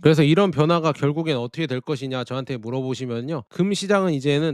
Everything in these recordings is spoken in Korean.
그래서 이런 변화가 결국엔 어떻게 될 것이냐 저한테 물어보시면요. 금 시장은 이제는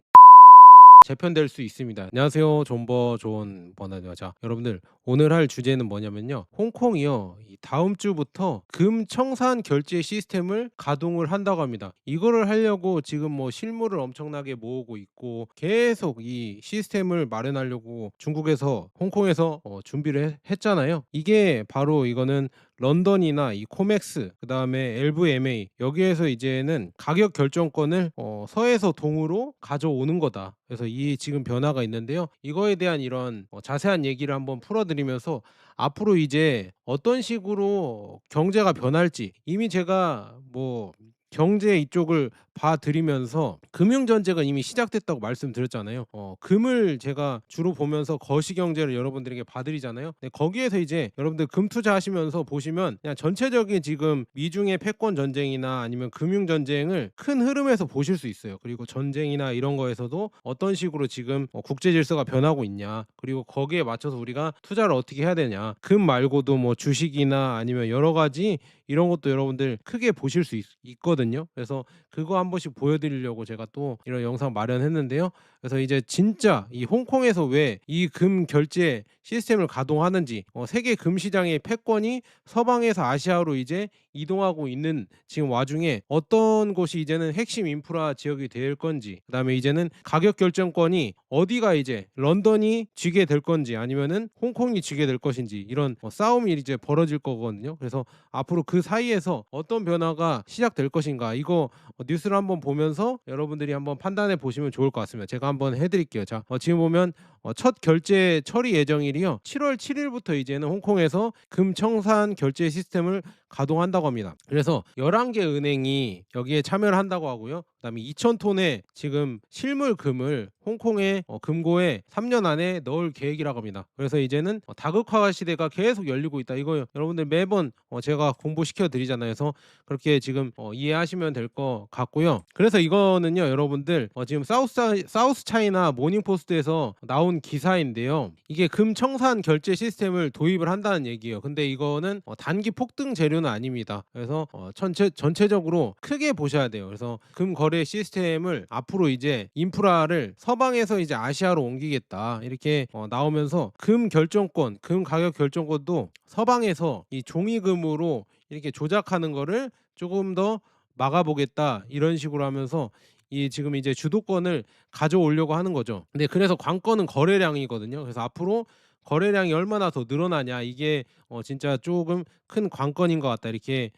재편될 수 있습니다. 안녕하세요. 존버 존 버나드요. 자, 여러분들 오늘 할 주제는 뭐냐면요. 홍콩이요. 이 다음 주부터 금 청산 결제 시스템을 가동을 한다고 합니다. 이거를 하려고 지금 뭐 실물을 엄청나게 모으고 있고 계속 이 시스템을 마련하려고 중국에서 홍콩에서 준비를 했잖아요. 이게 바로 이거는 런던이나 이 코맥스 그다음에 LVMA 여기에서 이제는 가격 결정권을 서에서 동으로 가져오는 거다. 그래서 이 지금 변화가 있는데요. 이거에 대한 이런 자세한 얘기를 한번 풀어드리면서 앞으로 이제 어떤 식으로 경제가 변할지 이미 제가 뭐 경제 이쪽을 봐드리면서 금융 전쟁은 이미 시작됐다고 말씀드렸잖아요. 금을 제가 주로 보면서 거시경제를 여러분들에게 봐드리잖아요. 네, 거기에서 이제 여러분들 금 투자하시면서 보시면 그냥 전체적인 지금 미중의 패권 전쟁이나 아니면 금융 전쟁을 큰 흐름에서 보실 수 있어요. 그리고 전쟁이나 이런 거에서도 어떤 식으로 지금 국제 질서가 변하고 있냐, 그리고 거기에 맞춰서 우리가 투자를 어떻게 해야 되냐. 금 말고도 뭐 주식이나 아니면 여러 가지 이런 것도 여러분들 크게 보실 수 있거든요. 그래서 그거 한 번씩 보여드리려고 제가 또 이런 영상 마련했는데요. 그래서 이제 진짜 이 홍콩에서 왜 이 금 결제 시스템을 가동하는지, 세계 금 시장의 패권이 서방에서 아시아로 이제 이동하고 있는 지금 와중에 어떤 곳이 이제는 핵심 인프라 지역이 될 건지, 그다음에 이제는 가격 결정권이 어디가 이제 런던이 쥐게 될 건지 아니면은 홍콩이 쥐게 될 것인지 이런 싸움이 이제 벌어질 거거든요. 그래서 앞으로 그 사이에서 어떤 변화가 시작될 것인가, 이거 뉴스를 한번 보면서 여러분들이 한번 판단해 보시면 좋을 것 같습니다. 제가 한번 해드릴게요. 자, 지금 보면 첫 결제 처리 예정일이요 7월 7일부터 이제는 홍콩에서 금청산 결제 시스템을 가동한다고 합니다. 그래서 11개 은행이 여기에 참여를 한다고 하고요. 그다음에 2,000톤의 지금 실물 금을 홍콩의 금고에 3년 안에 넣을 계획이라고 합니다. 그래서 이제는 다극화 시대가 계속 열리고 있다. 이거 여러분들 매번 제가 공부시켜 드리잖아요. 그래서 그렇게 지금 이해하시면 될 것 같고요. 그래서 이거는요, 여러분들 지금 사우스 차이나 모닝포스트에서 나온 기사인데요. 이게 금청산 결제 시스템을 도입을 한다는 얘기예요. 근데 이거는 단기 폭등 재료는 아닙니다. 그래서 전체적으로 크게 보셔야 돼요. 그래서 금 거래 시스템을 앞으로 이제 인프라를 서방에서 이제 아시아로 옮기겠다 이렇게 나오면서 금 결정권, 금 가격 결정권도 서방에서 이 종이금으로 이렇게 조작하는 거를 조금 더 막아보겠다 이런 식으로 하면서 이 지금 이제 주도권을 가져오려고 하는 거죠. 근데 그래서 관건은 거래량이거든요. 그래서 앞으로 거래량이 얼마나 더 늘어나냐, 이게 진짜 조금 큰 관건인 것 같다 이렇게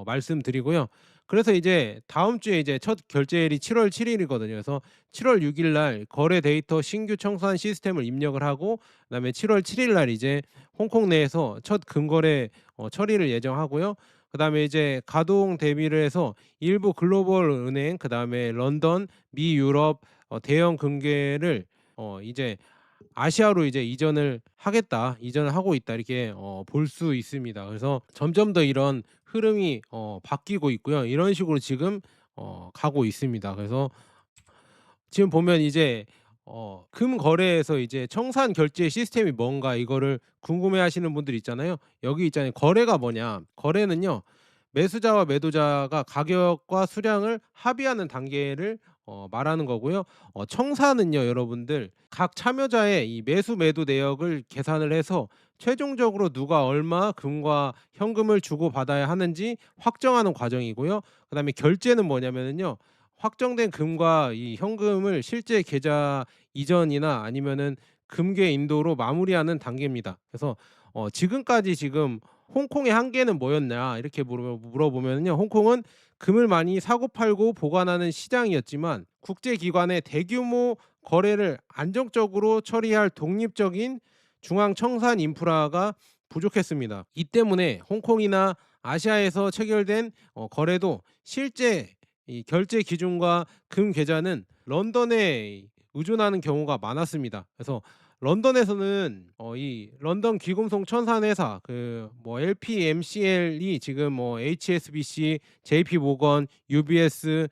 말씀드리고요. 그래서 이제 다음 주에 이제 첫 결제일이 7월 7일이거든요. 그래서 7월 6일 날 거래 데이터 신규 청산 시스템을 입력을 하고, 그다음에 7월 7일 날 이제 홍콩 내에서 첫 금거래 처리를 예정하고요. 그다음에 이제 가동 대비를 해서 일부 글로벌 은행, 그다음에 런던, 미, 유럽 대형 금괴를 이제 아시아로 이제 이전을 하고 있다 이렇게 볼 수 있습니다. 그래서 점점 더 이런 흐름이 바뀌고 있고요. 이런 식으로 지금 가고 있습니다. 그래서 지금 보면 이제 금 거래에서 이제 청산 결제 시스템이 뭔가 이거를 궁금해하시는 분들 있잖아요. 여기 있잖아요. 거래가 뭐냐? 거래는요, 매수자와 매도자가 가격과 수량을 합의하는 단계를 말하는 거고요. 청산은요, 여러분들 각 참여자의 이 매수 매도 내역을 계산을 해서 최종적으로 누가 얼마 금과 현금을 주고 받아야 하는지 확정하는 과정이고요. 그다음에 결제는 뭐냐면은요, 확정된 금과 이 현금을 실제 계좌 이전이나 아니면은 금괴 인도로 마무리하는 단계입니다. 그래서 지금까지 지금 홍콩의 한계는 뭐였냐 이렇게 물어보면요, 홍콩은 금을 많이 사고 팔고 보관하는 시장이었지만 국제기관의 대규모 거래를 안정적으로 처리할 독립적인 중앙 청산 인프라가 부족했습니다. 이 때문에 홍콩이나 아시아에서 체결된 거래도 실제 이 결제 기준과 금 계좌는 런던에 의존하는 경우가 많았습니다. 그래서 런던에서는 이 런던 귀금속 첨산 회사 그 뭐 LPMCL이 지금 뭐 HSBC, JP 모건, UBS,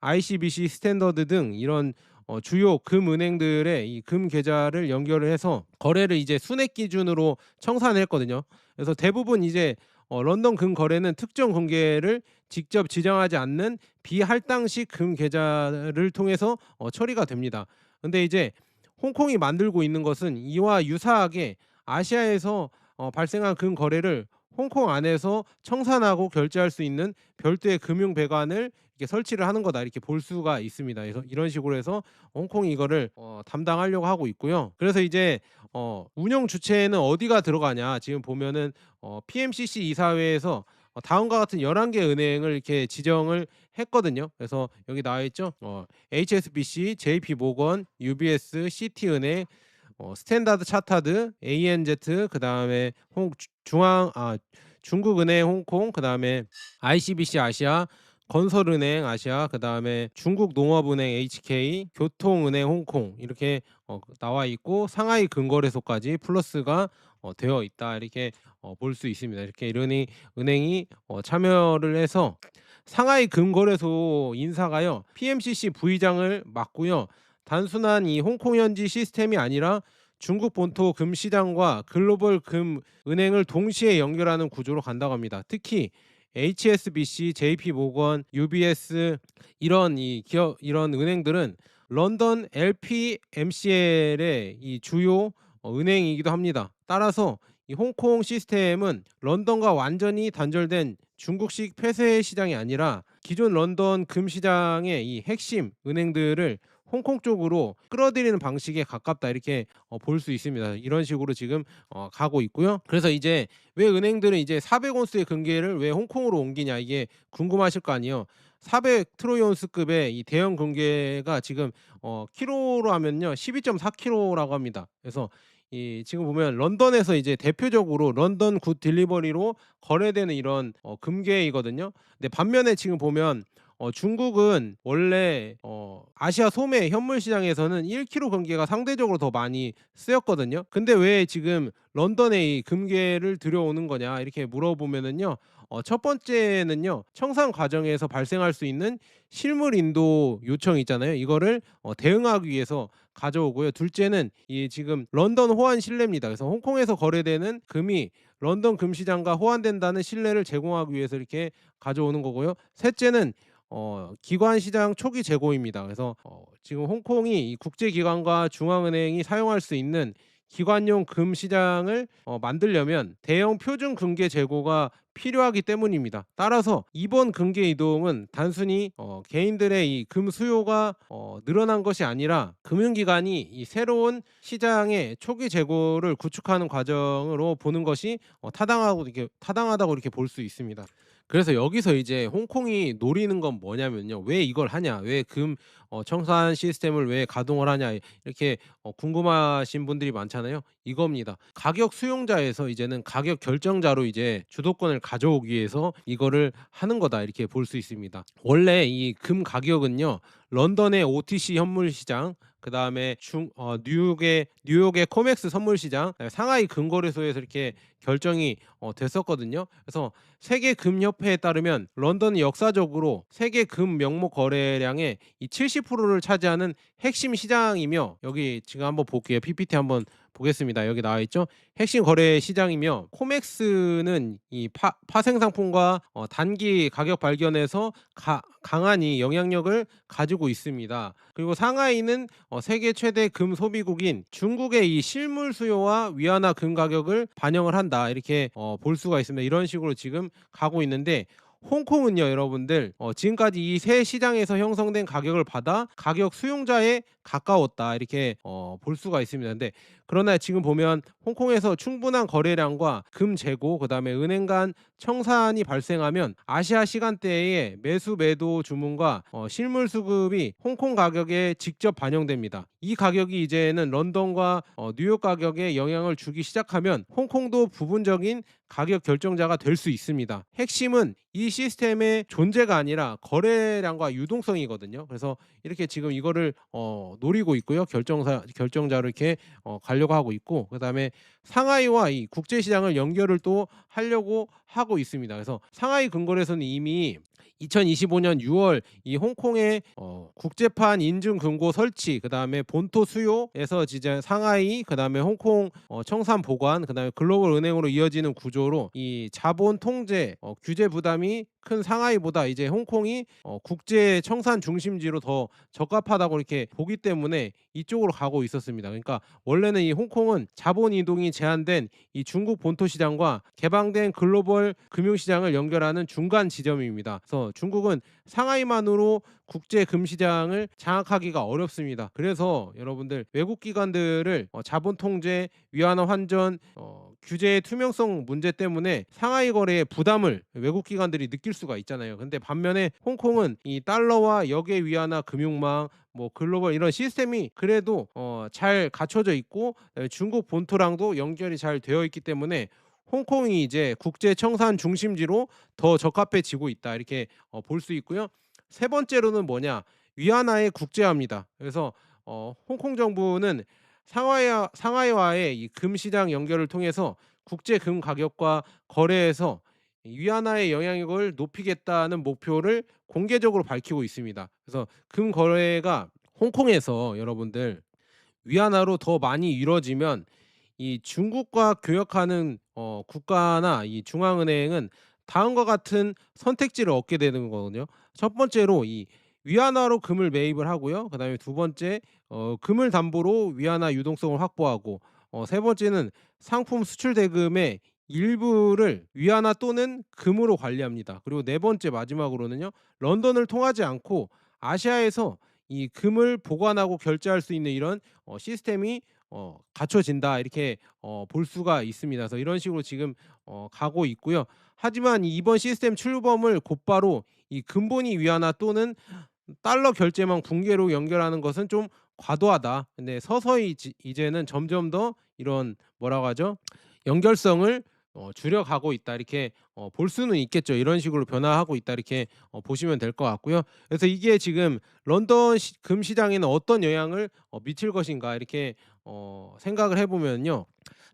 ICBC 스탠더드 등 이런 주요 금은행들의 이 금 계좌를 연결을 해서 거래를 이제 순액 기준으로 청산을 했거든요. 그래서 대부분 이제 런던 금 거래는 특정 금괴를 직접 지정하지 않는 비할당식 금 계좌를 통해서 처리가 됩니다. 근데 이제 홍콩이 만들고 있는 것은 이와 유사하게 아시아에서 발생한 금 거래를 홍콩 안에서 청산하고 결제할 수 있는 별도의 금융 배관을 이렇게 설치를 하는 거다 이렇게 볼 수가 있습니다. 그래서 이런 식으로 해서 홍콩이 이거를 담당하려고 하고 있고요. 그래서 이제 운영 주체는 어디가 들어가냐 지금 보면은 PMCC 이사회에서 다음과 같은 11개 은행을 이렇게 지정을 했거든요. 그래서 여기 나와 있죠. HSBC, JP모건, UBS, 시티은행, 스탠다드 차타드, ANZ, 그다음에 중국은행 홍콩, 그다음에 ICBC 아시아, 건설은행 아시아, 그다음에 중국농업은행 HK, 교통은행 홍콩 이렇게 나와 있고 상하이 금거래소까지 플러스가 되어 있다 이렇게 볼 수 있습니다. 이렇게 이런 은행이 참여를 해서 상하이 금거래소 인사가요 PMCC 부의장을 맡고요. 단순한 이 홍콩 현지 시스템이 아니라 중국 본토 금 시장과 글로벌 금 은행을 동시에 연결하는 구조로 간다고 합니다. 특히 HSBC, JP모건, UBS 이런 이 기업 이런 은행들은 런던 LPMCL의 이 주요 은행이기도 합니다. 따라서 이 홍콩 시스템은 런던과 완전히 단절된 중국식 폐쇄 시장이 아니라 기존 런던 금 시장의 이 핵심 은행들을 홍콩 쪽으로 끌어들이는 방식에 가깝다 이렇게 볼 수 있습니다. 이런 식으로 지금 가고 있고요. 그래서 이제 왜 은행들은 이제 400온스의 금괴를 왜 홍콩으로 옮기냐 이게 궁금하실 거 아니에요. 400 트로이온스급의 이 대형 금괴가 지금 키로로 하면요 12.4kg라고 합니다. 그래서 이 지금 보면 런던에서 이제 대표적으로 런던 굿 딜리버리로 거래되는 이런 금괴이거든요. 근데 반면에 지금 보면 중국은 원래 아시아 소매 현물 시장에서는 1kg 금괴가 상대적으로 더 많이 쓰였거든요. 근데 왜 지금 런던에 이 금괴를 들여오는 거냐 이렇게 물어보면은요. 첫 번째는요. 청산 과정에서 발생할 수 있는 실물 인도 요청 있잖아요. 이거를 대응하기 위해서 가져오고요. 둘째는 이 지금 런던 호환 신뢰입니다. 그래서 홍콩에서 거래되는 금이 런던 금 시장과 호환된다는 신뢰를 제공하기 위해서 이렇게 가져오는 거고요. 셋째는 기관 시장 초기 재고입니다. 그래서 지금 홍콩이 이 국제 기관과 중앙은행이 사용할 수 있는 기관용 금 시장을 만들려면 대형 표준 금괴 재고가 필요하기 때문입니다. 따라서 이번 금괴 이동은 단순히 개인들의 이 금 수요가 늘어난 것이 아니라 금융기관이 이 새로운 시장의 초기 재고를 구축하는 과정으로 보는 것이 타당하다고 이렇게 볼 수 있습니다. 그래서 여기서 이제 홍콩이 노리는 건 뭐냐면요. 왜 이걸 하냐? 왜 금 청산 시스템을 왜 가동을 하냐? 이렇게 궁금하신 분들이 많잖아요. 이겁니다. 가격 수용자에서 이제는 가격 결정자로 이제 주도권을 가져오기 위해서 이거를 하는 거다. 이렇게 볼 수 있습니다. 원래 이 금 가격은요. 런던의 OTC 현물 시장, 그다음에 뉴욕의 코맥스 선물 시장, 상하이 금거래소에서 이렇게 결정이 됐었거든요. 그래서 세계 금협회에 따르면 런던은 역사적으로 세계 금 명목 거래량의 이 70%를 차지하는 핵심 시장이며 여기 지금 한번 볼게요. PPT 한번 보겠습니다. 여기 나와 있죠. 핵심 거래 시장이며 코맥스는 이 파생 상품과 단기 가격 발견에서 강한 이 영향력을 가지고 있습니다. 그리고 상하이는 세계 최대 금 소비국인 중국의 이 실물 수요와 위안화 금 가격을 반영을 한다 이렇게 볼 수가 있습니다. 이런 식으로 지금 가고 있는데 홍콩은요 여러분들 지금까지 이 세 시장에서 형성된 가격을 받아 가격 수용자에 가까웠다 이렇게 볼 수가 있습니다. 근데 그러나 지금 보면 홍콩에서 충분한 거래량과 금 재고 그다음에 은행 간 청산이 발생하면 아시아 시간대에 매수 매도 주문과 실물 수급이 홍콩 가격에 직접 반영됩니다. 이 가격이 이제는 런던과 뉴욕 가격에 영향을 주기 시작하면 홍콩도 부분적인 가격 결정자가 될 수 있습니다. 핵심은 이 시스템의 존재가 아니라 거래량과 유동성이거든요. 그래서 이렇게 지금 이거를 노리고 있고요. 결정자로 이렇게 가려고 하고 있고 그다음에 상하이와 이 국제 시장을 연결을 또 하려고 하고 있습니다. 그래서 상하이 금거래소는 이미 2025년 6월 이 홍콩의 국제판 인증 금고 설치, 그다음에 본토 수요에서 이제 상하이, 그다음에 홍콩 청산 보관, 그다음에 글로벌 은행으로 이어지는 구조로 이 자본 통제 규제 부담이 큰 상하이보다 이제 홍콩이 국제 청산 중심지로 더 적합하다고 이렇게 보기 때문에 이쪽으로 가고 있었습니다. 그러니까 원래는 이 홍콩은 자본 이동이 제한된 이 중국 본토 시장과 개방된 글로벌 금융 시장을 연결하는 중간 지점입니다. 그래서 중국은 상하이만으로 국제 금시장을 장악하기가 어렵습니다. 그래서 여러분들 외국 기관들을 자본 통제, 위안화 환전, 규제의 투명성 문제 때문에 상하이 거래에 부담을 외국 기관들이 느낄 수가 있잖아요. 근데 반면에 홍콩은 이 달러와 역의 위안화 금융망, 뭐 글로벌 이런 시스템이 그래도 잘 갖춰져 있고 중국 본토랑도 연결이 잘 되어 있기 때문에 홍콩이 이제 국제 청산 중심지로 더 적합해지고 있다, 이렇게 볼 수 있고요. 세 번째로는 뭐냐? 위안화의 국제화입니다. 그래서 홍콩 정부는 상하이와의 이 금시장 연결을 통해서 국제 금 가격과 거래에서 위안화의 영향력을 높이겠다는 목표를 공개적으로 밝히고 있습니다. 그래서 금 거래가 홍콩에서 여러분들 위안화로 더 많이 이루어지면 이 중국과 교역하는 국가나 이 중앙은행은 다음과 같은 선택지를 얻게 되는 거거든요. 첫 번째로 이 위안화로 금을 매입을 하고요. 그다음에 두 번째 금을 담보로 위안화 유동성을 확보하고, 세 번째는 상품 수출 대금의 일부를 위안화 또는 금으로 관리합니다. 그리고 네 번째 마지막으로는요. 런던을 통하지 않고 아시아에서 이 금을 보관하고 결제할 수 있는 이런 시스템이 갖춰진다, 이렇게 볼 수가 있습니다. 그래서 이런 식으로 지금 가고 있고요. 하지만 이번 시스템 출범을 곧바로 이 근본이 위안화 또는 달러 결제망 붕괴로 연결하는 것은 좀 과도하다. 근데 서서히 이제는 점점 더 이런 뭐라고 하죠? 연결성을 줄여가고 있다, 이렇게 볼 수는 있겠죠. 이런 식으로 변화하고 있다, 이렇게 보시면 될 것 같고요. 그래서 이게 지금 런던 금 시장에는 어떤 영향을 미칠 것인가, 이렇게 생각을 해보면요.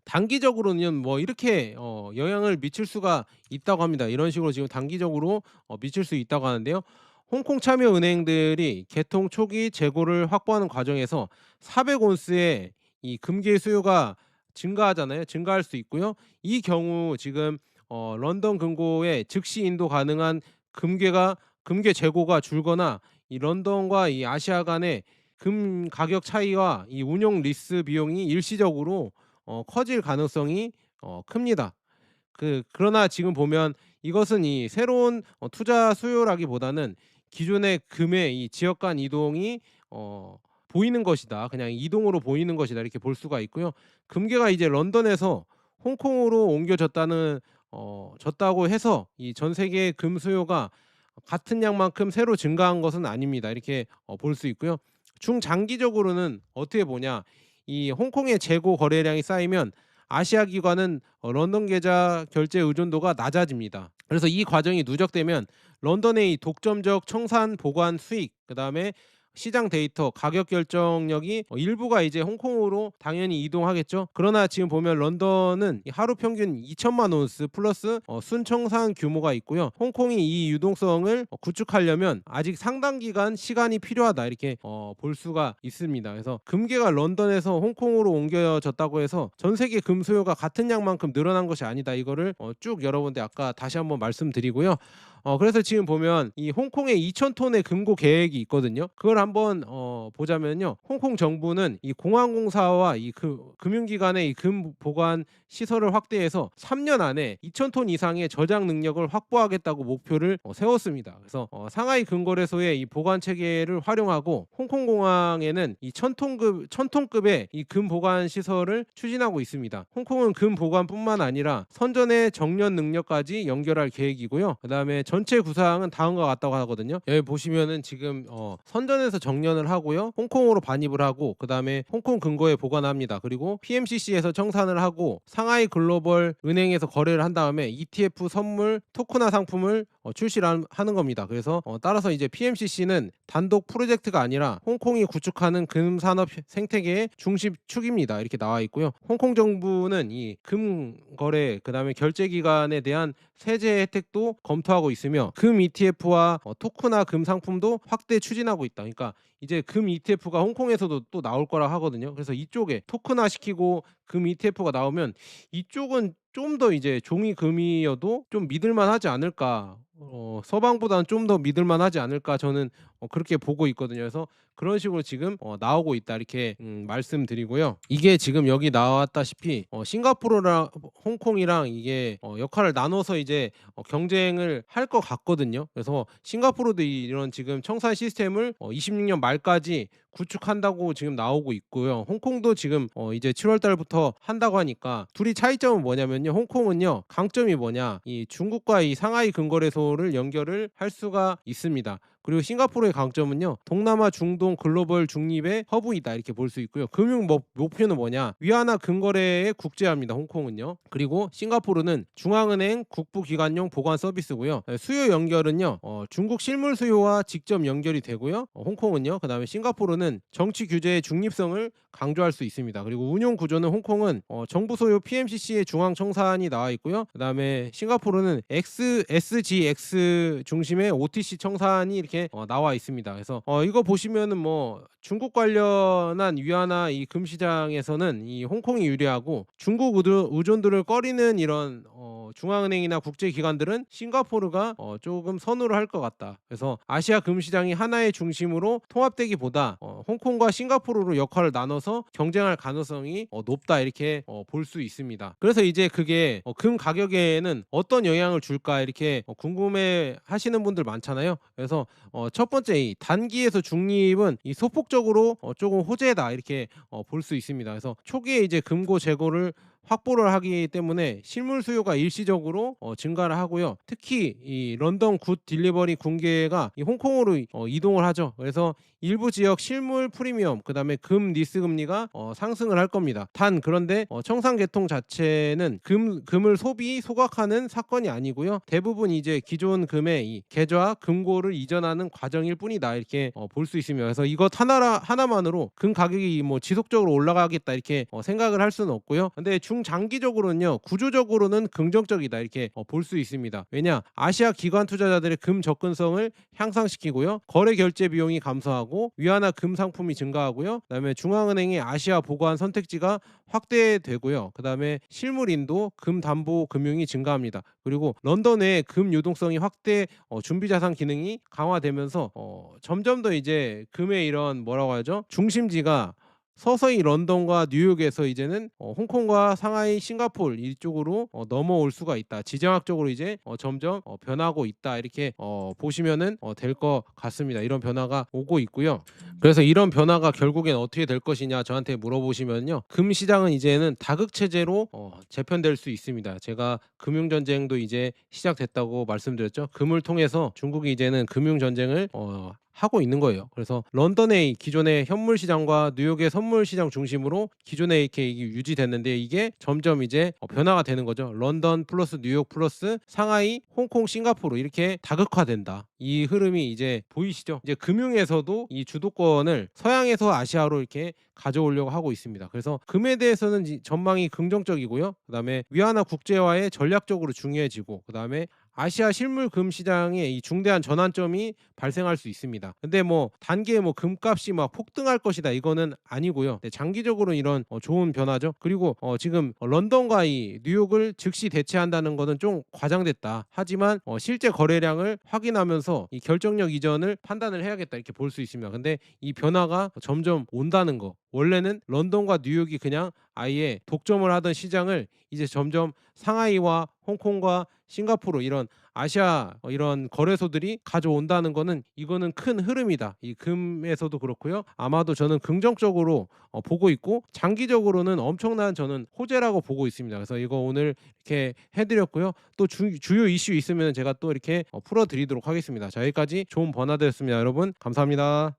단기적으로는 뭐 이렇게 영향을 미칠 수가 있다고 합니다. 이런 식으로 지금 단기적으로 미칠 수 있다고 하는데요. 홍콩 참여 은행들이 개통 초기 재고를 확보하는 과정에서 400온스의 이 금괴 수요가 증가하잖아요. 증가할 수 있고요. 이 경우 지금 런던 금고에 즉시 인도 가능한 금괴 재고가 줄거나 이 런던과 이 아시아 간의 금 가격 차이와 이 운용 리스 비용이 일시적으로 커질 가능성이 큽니다. 그러나 지금 보면 이것은 이 새로운 투자 수요라기보다는 기존의 금의 이 지역 간 이동이 보이는 것이다. 그냥 이동으로 보이는 것이다, 이렇게 볼 수가 있고요. 금괴가 이제 런던에서 홍콩으로 옮겨졌다는 졌다고 해서 이 전 세계의 금 수요가 같은 양만큼 새로 증가한 것은 아닙니다. 이렇게 볼 수 있고요. 중장기적으로는 어떻게 보냐? 이 홍콩의 재고 거래량이 쌓이면 아시아 기관은 런던 계좌 결제 의존도가 낮아집니다. 그래서 이 과정이 누적되면 런던의 이 독점적 청산 보관 수익, 그다음에 시장 데이터, 가격 결정력이 일부가 이제 홍콩으로 당연히 이동하겠죠. 그러나 지금 보면 런던은 하루 평균 2천만 온스 플러스 순청산 규모가 있고요. 홍콩이 이 유동성을 구축하려면 아직 상당 기간 시간이 필요하다, 이렇게 볼 수가 있습니다. 그래서 금괴가 런던에서 홍콩으로 옮겨졌다고 해서 전 세계 금 수요가 같은 양만큼 늘어난 것이 아니다. 이거를 쭉 여러분들 아까 다시 한번 말씀드리고요. 그래서 지금 보면 이 홍콩에 2,000톤의 금고 계획이 있거든요. 그걸 한번 보자면요. 홍콩 정부는 이 공항공사와 이 금융기관의 이 금 보관 시설을 확대해서 3년 안에 2,000톤 이상의 저장 능력을 확보하겠다고 목표를 세웠습니다. 그래서 상하이 금거래소의 이 보관 체계를 활용하고 홍콩 공항에는 이 1,000톤급의 이 금 보관 시설을 추진하고 있습니다. 홍콩은 금 보관뿐만 아니라 선전의 정년 능력까지 연결할 계획이고요. 그다음에 전체 구상은 다음과 같다고 하거든요. 여기 보시면은 지금 선전에서 정년을 하고요. 홍콩으로 반입을 하고, 그다음에 홍콩 금고에 보관합니다. 그리고 PMCC에서 청산을 하고 상하이 글로벌 은행에서 거래를 한 다음에 ETF 선물 토크나 상품을 출시를 하는 겁니다. 그래서 따라서 이제 PMCC는 단독 프로젝트가 아니라 홍콩이 구축하는 금 산업 생태계의 중심축입니다. 이렇게 나와 있고요. 홍콩 정부는 이 금 거래, 그다음에 결제 기관에 대한 세제 혜택도 검토하고 있으며 금 ETF와 토크나 금 상품도 확대 추진하고 있다. 그러니까 이제 금 ETF가 홍콩에서도 또 나올 거라 하거든요. 그래서 이쪽에 토크나 시키고 금 ETF가 나오면 이쪽은 좀 더 이제 종이 금이어도 좀 믿을 만하지 않을까. 서방보다는 좀 더 믿을 만하지 않을까 저는 그렇게 보고 있거든요. 그래서 그런 식으로 지금 나오고 있다 이렇게 말씀드리고요. 이게 지금 여기 나왔다시피 싱가포르랑 홍콩이랑 이게 역할을 나눠서 이제 경쟁을 할 것 같거든요. 그래서 싱가포르도 이런 지금 청산 시스템을 26년 말까지 구축한다고 지금 나오고 있고요. 홍콩도 지금 이제 7월 달부터 한다고 하니까 둘이 차이점은 뭐냐면요. 홍콩은요. 강점이 뭐냐? 이 중국과 이 상하이 근거래소를 연결을 할 수가 있습니다. 그리고 싱가포르의 강점은요. 동남아, 중동, 글로벌 중립의 허브이다 이렇게 볼 수 있고요. 금융 목표는 뭐냐? 위안화 근거래의 국제화입니다. 홍콩은요. 그리고 싱가포르는 중앙은행 국부기관용 보관 서비스고요. 수요 연결은요. 중국 실물 수요와 직접 연결이 되고요. 홍콩은요. 그다음에 싱가포르는 정치 규제의 중립성을 강조할 수 있습니다. 그리고 운용 구조는 홍콩은 정부 소유 PMCC의 중앙 청산이 나와 있고요. 그다음에 싱가포르는 SGX 중심의 OTC 청산이 이렇게 나와 있습니다. 그래서 이거 보시면은 뭐 중국 관련한 위안화 이 금 시장에서는 이 홍콩이 유리하고 중국 의존도를 꺼리는 이런 중앙은행이나 국제기관들은 싱가포르가 조금 선호를 할 것 같다. 그래서 아시아 금 시장이 하나의 중심으로 통합되기보다 홍콩과 싱가포르로 역할을 나눠서 경쟁할 가능성이 높다 이렇게 볼 수 있습니다. 그래서 이제 그게 금 가격에는 어떤 영향을 줄까 이렇게 궁금해 하시는 분들 많잖아요. 그래서 첫 번째 이 단기에서 중립은 이 소폭적으로 조금 호재다 이렇게 볼 수 있습니다. 그래서 초기에 이제 금고 재고를 확보를 하기 때문에 실물 수요가 일시적으로 증가를 하고요. 특히 이 런던 굿 딜리버리 군계가 이 홍콩으로 이동을 하죠. 그래서 일부 지역 실물 프리미엄 그다음에 금 리스 금리가 상승을 할 겁니다. 단 그런데 청산 개통 자체는 금을 소각하는 사건이 아니고요. 대부분 이제 기존 금의 이 계좌 금고를 이전하는 과정일 뿐이다 이렇게 볼 수 있습니다. 그래서 이것 하나만으로 금 가격이 뭐 지속적으로 올라가겠다 이렇게 생각을 할 수는 없고요. 근데 중장기적으로는요. 구조적으로는 긍정적이다 이렇게 볼 수 있습니다. 왜냐 아시아 기관 투자자들의 금 접근성을 향상시키고요. 거래 결제 비용이 감소하고 위안화 금 상품이 증가하고요. 그다음에 중앙은행의 아시아 보관 선택지가 확대되고요. 그다음에 실물 인도 금 담보 금융이 증가합니다. 그리고 런던의 금 유동성이 확대 준비 자산 기능이 강화되면서 점점 더 이제 금의 이런 뭐라고 하죠? 중심지가 서서히 런던과 뉴욕에서 이제는 홍콩과 상하이, 싱가포르 이쪽으로 넘어올 수가 있다. 지정학적으로 이제 점점 변하고 있다. 이렇게 보시면은 될 것 같습니다. 이런 변화가 오고 있고요. 그래서 이런 변화가 결국엔 어떻게 될 것이냐 저한테 물어보시면요. 금 시장은 이제는 다극 체제로 재편될 수 있습니다. 제가 금융 전쟁도 이제 시작됐다고 말씀드렸죠. 금을 통해서 중국이 이제는 금융 전쟁을 하고 있는 거예요. 그래서 런던의 기존의 현물 시장과 뉴욕의 선물 시장 중심으로 기존에 이렇게 유지됐는데 이게 점점 이제 변화가 되는 거죠. 런던 플러스 뉴욕 플러스 상하이, 홍콩, 싱가포르 이렇게 다극화된다. 이 흐름이 이제 보이시죠? 이제 금융에서도 이 주도권을 서양에서 아시아로 이렇게 가져오려고 하고 있습니다. 그래서 금에 대해서는 전망이 긍정적이고요. 그다음에 위안화 국제화에 전략적으로 중요해지고 그다음에 아시아 실물 금 시장에 이 중대한 전환점이 발생할 수 있습니다. 근데 뭐 단기에 뭐 금값이 막 폭등할 것이다 이거는 아니고요. 네, 장기적으로 이런 좋은 변화죠. 그리고 지금 런던과 이 뉴욕을 즉시 대체한다는 것은 좀 과장됐다. 하지만 실제 거래량을 확인하면서 이 결정력 이전을 판단을 해야겠다 이렇게 볼 수 있습니다. 근데 이 변화가 점점 온다는 거. 원래는 런던과 뉴욕이 그냥 아예 독점을 하던 시장을 이제 점점 상하이와 홍콩과 싱가포르 이런 아시아 이런 거래소들이 가져온다는 거는 이거는 큰 흐름이다. 이 금에서도 그렇고요. 아마도 저는 긍정적으로 보고 있고 장기적으로는 엄청난 저는 호재라고 보고 있습니다. 그래서 이거 오늘 이렇게 해드렸고요. 또 주요 이슈 있으면 제가 또 이렇게 풀어드리도록 하겠습니다. 자 여기까지 좋은 번화되었습니다. 여러분 감사합니다.